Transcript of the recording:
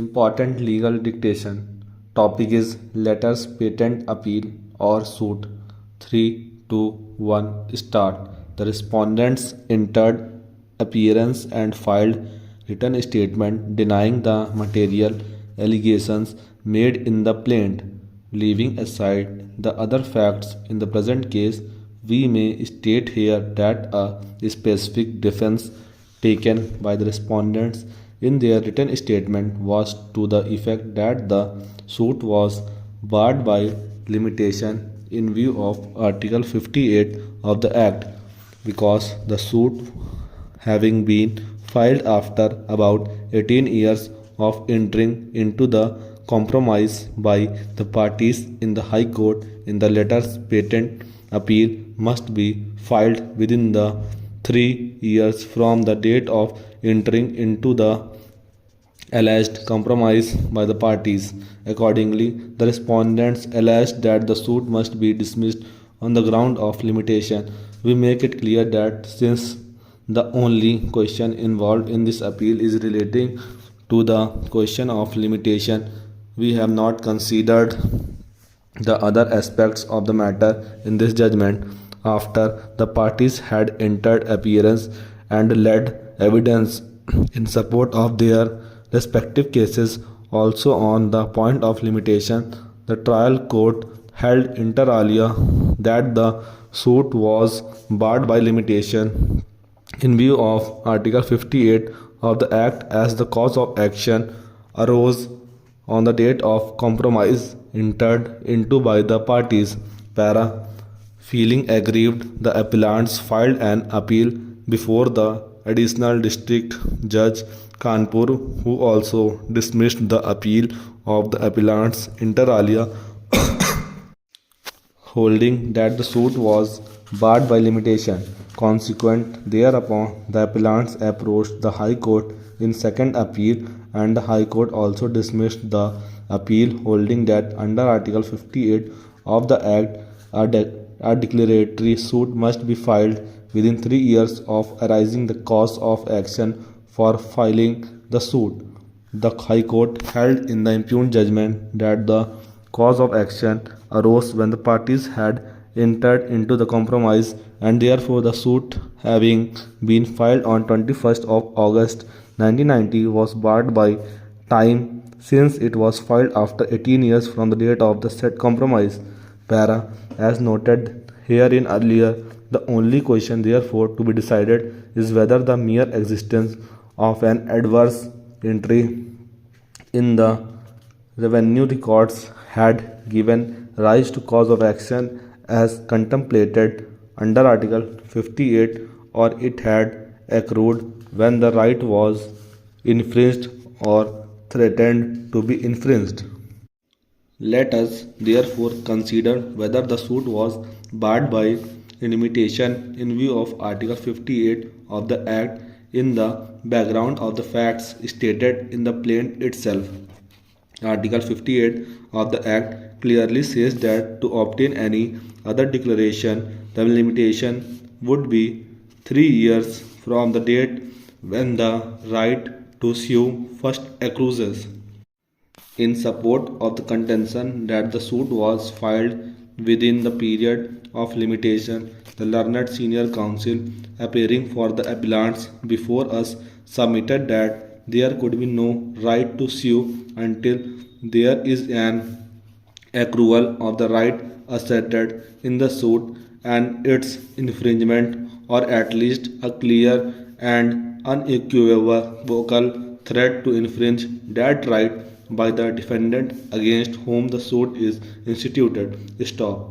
Important legal dictation. Topic is letters patent appeal or suit. 3, 2, 1, start. The respondents entered appearance and filed written statement denying the material allegations made in the plaint. Leaving aside the other facts in the present case, we may state here that a specific defense taken by the respondents in their written statement was to the effect that the suit was barred by limitation in view of Article 58 of the Act, because the suit having been filed after about 18 years of entering into the compromise by the parties in the High Court in the letters patent appeal must be filed within the 3 years from the date of entering into the alleged compromise by the parties. Accordingly, the respondents alleged that the suit must be dismissed on the ground of limitation. We make it clear that since the only question involved in this appeal is relating to the question of limitation, we have not considered the other aspects of the matter in this judgment. After the parties had entered appearance and led evidence in support of their respective cases, also on the point of limitation, the trial court held inter alia that the suit was barred by limitation in view of Article 58 of the Act, as the cause of action arose on the date of compromise entered into by the parties. Para. Feeling aggrieved, the appellants filed an appeal before the additional district judge Kanpur, who also dismissed the appeal of the appellants inter alia, holding that the suit was barred by limitation. Consequent thereupon, the appellants approached the High Court in second appeal, and the High Court also dismissed the appeal, holding that under Article 58 of the Act, a declaratory suit must be filed within 3 years of arising the cause of action for filing the suit. The High Court held in the impugned judgment that the cause of action arose when the parties had entered into the compromise, and therefore the suit having been filed on 21st of August 1990 was barred by time, since it was filed after 18 years from the date of the said compromise. Para. As noted herein earlier, the only question therefore to be decided is whether the mere existence of an adverse entry in the revenue records had given rise to cause of action as contemplated under Article 58, or it had accrued when the right was infringed or threatened to be infringed. Let us therefore consider whether the suit was barred by limitation in view of Article 58 of the Act in the background of the facts stated in the plaint itself. Article 58 of the Act clearly says that to obtain any other declaration, the limitation would be 3 years from the date when the right to sue first accrues. In support of the contention that the suit was filed within the period of limitation, the learned senior counsel appearing for the appellants before us submitted that there could be no right to sue until there is an accrual of the right asserted in the suit and its infringement, or at least a clear and unequivocal threat to infringe that right by the defendant against whom the suit is instituted. Stop.